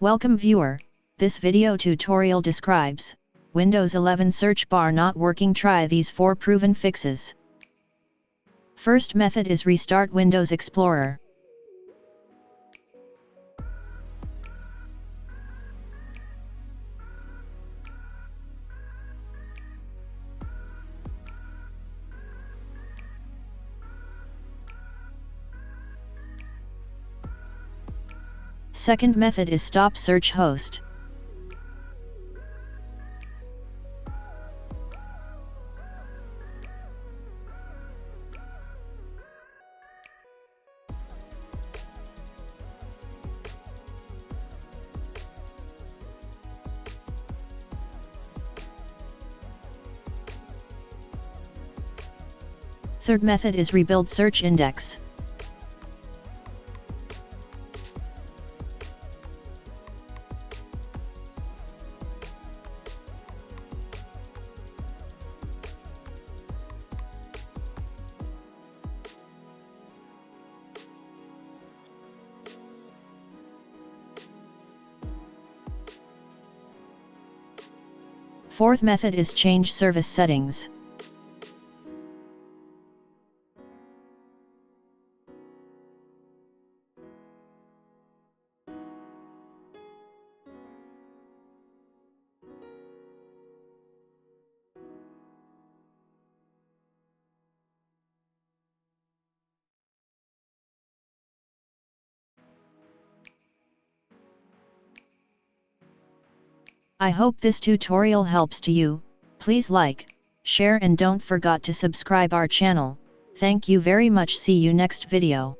Welcome viewer, this video tutorial describes Windows 11 search bar not working. Try these 4 proven fixes. First method is restart Windows Explorer. Second method is stop search host. Third method is rebuild search index. Fourth method is change service settings. I hope this tutorial helps to you. Please like, share and don't forget to subscribe our channel. Thank you very much. See you next video.